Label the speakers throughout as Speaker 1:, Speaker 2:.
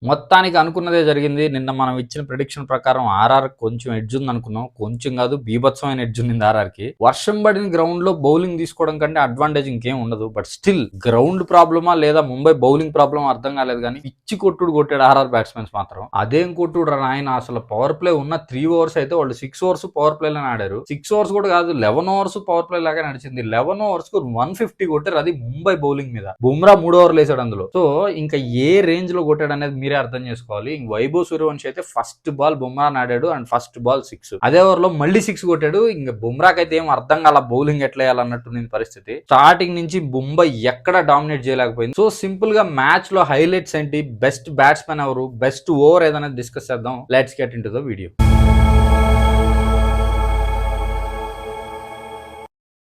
Speaker 1: మొత్తానికి అనుకున్నదే జరిగింది. నిన్న మనం ఇచ్చిన ప్రిడిక్షన్ ప్రకారం ఆర్ఆర్ కొంచెం ఎడ్జ్ ఉందనుకున్నాం. కొంచెం కాదు బీభత్సమైన ఎడ్జ్ ఉండింది ఆర్ఆర్‌కి. వర్షం పడిన గ్రౌండ్‌లో బౌలింగ్ తీసుకోవడం కంటే అడ్వాంటేజ్ ఇంకేం ఉండదు. బట్ స్టిల్ గ్రౌండ్ ప్రాబ్లమా లేదా ముంబై బౌలింగ్ ప్రాబ్లమా అర్థం కాలేదు గానీ పిచ్చి కొట్టుడు కొట్టాడు ఆర్ఆర్ బ్యాట్స్‌మెన్స్ మాత్రం. అదేం కొట్టుడురా నాయన అసలు పవర్ ప్లే ఉన్న 3 ఓవర్స్ అయితే వాళ్ళు 6 ఓవర్స్ పవర్ ప్లేలోనే ఆడారు. 6 ఓవర్స్ కూడా కాదు 11 ఓవర్స్ పవర్ ప్లే లాగా నడిచింది. 11 ఓవర్స్‌కు 150 కొట్టారు. అది ముంబై బౌలింగ్ మీద. బుమ్రా 3 ఓవర్లు వేసాడు అందులో. సో ఇంకా ఏ రేంజ్ లో కొట్టాడు అనేది మీరే అర్థం చేసుకోవాలి. వైభవ్ సూర్యవంశి అయితే ఫస్ట్ బాల్ బుమ్రా ఆడాడు అండ్ ఫస్ట్ బాల్ 6. అదే ఓవర్ లో మళ్ళీ 6 కొట్టాడు. ఇంకా బుమ్రాకి అయితే ఏం అర్థం కాల బౌలింగ్ ఎట్లా వేయాలన్నట్టు పరిస్థితి. స్టార్టింగ్ నుంచి ముంబై ఎక్కడ డామినేట్ చేయలేకపోయింది. సో సింపుల్ గా మ్యాచ్ లో హైలైట్స్ ఏంటి, బెస్ట్ బ్యాట్స్మెన్ ఎవరు, బెస్ట్ ఓవర్ ఏదైనా డిస్కస్ చేద్దాం. Let's get into the video.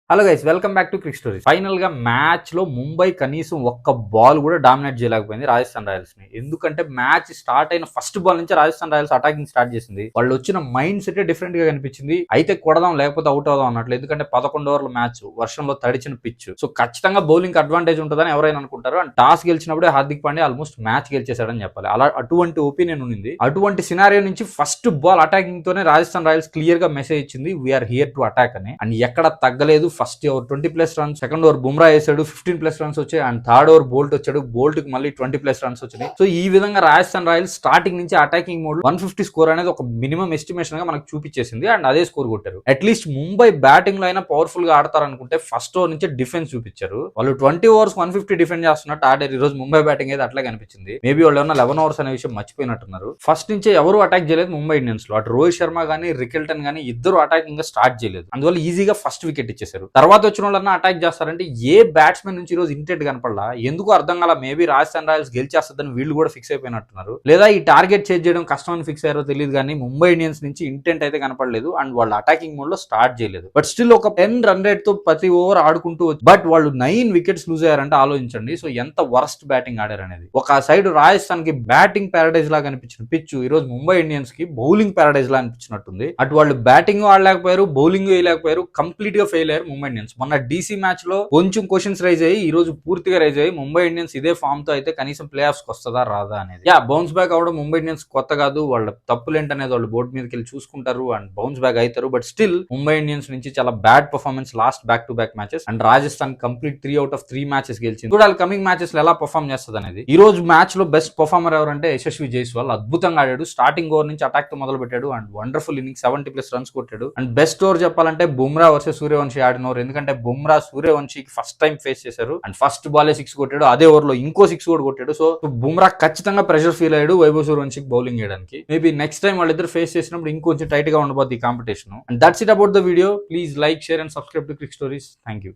Speaker 1: Hello guys, welcome back to Crick stories. Final గా మ్యాచ్ లో ముంబై కనీసం ఒక్క బాల్ కూడా డామినేట్ చేయలేకపోయింది రాజస్థాన్ రాయల్స్ ని. ఎందుకంటే మ్యాచ్ స్టార్ట్ అయిన ఫస్ట్ బాల్ నుంచి రాజస్థాన్ రాయల్స్ అటాకింగ్ స్టార్ట్ చేసింది. వాళ్ళు వచ్చిన మైండ్ సెట్ డిఫరెంట్ గా కనిపించింది. అయితే కొడదాం లేకపోతే అవుట్ అవుదాం అన్నట్లు. ఎందుకంటే 11 ఓవర్ల మ్యాచ్, వర్షంలో తడిచిన పిచ్. సో ఖచ్చితంగా బౌలింగ్ అడ్వాంటేజ్ ఉంటుందని ఎవరైనా అనుకుంటారు. అండ్ టాస్ గెలిచినప్పుడే హార్దిక్ పాండ్యా ఆల్మోస్ట్ మ్యాచ్ గెలిచేశాడని చెప్పాలి. అలా అటువంటి ఒపీనియన్ ఉంది. అటువంటి సినారియో నుంచి ఫస్ట్ బాల్ అటాకింగ్ తోనే రాజస్థాన్ రాయల్స్ క్లియర్ గా మెసేజ్ ఇచ్చింది, వీఆర్ హియర్ టు అటాక్ అని. అండ్ ఎక్కడ తగ్గలేదు. First over 20+ runs, second over Bumrah వేసాడు, 15+ రన్స్ వచ్చాయి. అండ్ థర్డ్ ఓవర్ బోల్ట్ వచ్చాడు, బోల్ట్ కి మళ్ళీ 20+ రన్స్ వచ్చినాయి. సో ఈ విధంగా రాజస్థాన్ రాయల్స్ స్టార్టింగ్ నుంచి అటాకింగ్ మోడ్ 150 స్కోర్ అనేది ఒక మినిమం ఎస్టిమేషన్ గా మనకు చూపించేసింది. అండ్ అదే స్కోర్ కొట్టారు. అట్లీస్ట్ ముంబై బ్యాటింగ్ లో అయినా పవర్ఫుల్ గా ఆడతారనుకుంటే ఫస్ట్ ఓవర్ నుంచి డిఫెన్స్ చూపించారు. వాళ్ళు 20 ఓవర్స్ 150 డిఫెండ్ చేస్తున్నట్టు ఆడారు. ఈ రోజు ముంబై బ్యాటింగ్ అయితే అట్లా కనిపించింది. మేబీ వాళ్ళు ఏమన్నా 11 ఓవర్స్ అనే విషయం మర్చిపోయినట్టున్నారు. ఫస్ట్ నుంచే ఎవరు అటాక్ చేయలేదు ముంబై ఇండియన్స్ లో. అటు రోహిత్ శర్మ గానీ రికెల్టన్ గానీ ఇద్దరు అటాకింగ్ గా స్టార్ట్ చేయలేదు. అందువల్ల ఈజీగా ఫస్ట్ వికెట్ ఇచ్చేసారు. తర్వాత వచ్చిన వాళ్ళన్నా అటాక్ చేస్తారంటే ఏ బ్యాట్స్మెన్ నుంచి ఈ రోజు ఇంటెంట్ కనపడలా. ఎందుకు అర్థం కాల. మేబీ రాజస్థాన్ రాయల్స్ గెలిచేస్తుందని వీళ్ళు కూడా ఫిక్స్ అయిపోయినట్టున్నారు. లేదా ఈ టార్గెట్ చేజ్ చేయడం కష్టం అని ఫిక్స్ అయ్యారో తెలియదు కానీ ముంబై ఇండియన్స్ నుంచి ఇంటెంట్ అయితే కనపడలేదు. అండ్ వాళ్ళు అటాకింగ్ మోడ్ లో స్టార్ట్ చేయలేదు. బట్ స్టిల్ ఒక 10 రన్ రేట్ తో ప్రతి ఓవర్ ఆడుకుంటూ బట్ వాళ్ళు 9 వికెట్స్ లూజ్ అయ్యారంటే ఆలోచించండి. సో ఎంత వరస్ట్ బ్యాటింగ్ ఆడారనేది. ఒక సైడ్ రాజస్థాన్ కి బ్యాటింగ్ ప్యారడైజ్ లాగా అనిపించిన పిచ్ ఈ రోజు ముంబై ఇండియన్స్ కి బౌలింగ్ ప్యారడైజ్ లా అనిపించినట్టుంది. అటు వాళ్ళు బ్యాటింగ్ ఆడలేకపోయారు, బౌలింగ్ వేయలేకపోయారు, కంప్లీట్ గా ఫెయిల్ అయ్యారు ముంబై ఇండియన్స్. మొన్న డీసీ మ్యాచ్ లో కొంచెం క్వశ్చన్స్ రైజ్ అయ్యి ఈ రోజు పూర్తిగా రైజ్ అయ్యి ముంబై ఇండియన్స్ ఇదే ఫామ్ తో అయితే కనీసం ప్లే ఆఫ్స్ వస్తుందా రాదా అనేది. బౌన్స్ బ్యాక్ అవడం ముంబై ఇండియన్స్ కొత్త కాదు. వాళ్ళ తప్పులేంటనేది వాళ్ళు బోర్డు మీదకి వెళ్ళి చూసుకుంటారు అండ్ బౌన్స్ బ్యాక్ అవుతారు. బట్ స్టిల్ ముంబై ఇండియన్స్ నుంచి చాలా bad performance last back to back matches. And Rajasthan complete 3 out of 3 matches గెలిచింది. చూడాలి కమింగ్ మ్యాచెస్ లో ఎలా పర్ఫార్మ్ చేస్తుంది అనేది. ఈ రోజు మ్యాచ్ లో బెస్ట్ పర్ఫార్మర్ ఎవరంటే యశస్వి జైస్వాల్. అద్భుతంగా ఆడాడు. స్టార్టింగ్ ఓవర్ నుంచి అటాక్ తో మొదలు పెట్టాడు అండ్ వండర్ఫుల్ ఇన్నింగ్ 70+ రన్స్ కొట్టాడు. అండ్ బెస్ట్ ఓవర్ చెప్పాలంటే బుమ్రా వర్సెస్ సూర్యవంశి ఆడిన ఓవర్. ఎందుకంటే బుమ్రా సూర్యవంశికి ఫస్ట్ టైం ఫేస్ చేశారు అండ్ ఫస్ట్ బాలే 6 కొట్టాడు. అదే ఓవర్ లో ఇంకో 6 కూడా కొట్టాడు. సో బుమ్రా ఖచ్చితంగా ప్రెషర్ ఫీల్ అయ్యాడు వైభవ్ సూర్యవంశికి బౌలింగ్ చేయడానికి. మేబీ నెక్స్ట్ టైం వాళ్ళిద్దరు ఫేస్ చేసినప్పుడు ఇంకొంచెం టైట్ గా ఉండబోద్ది ఈ competition. And that's it about the video. Please like, share and subscribe to Crick stories. Thank you.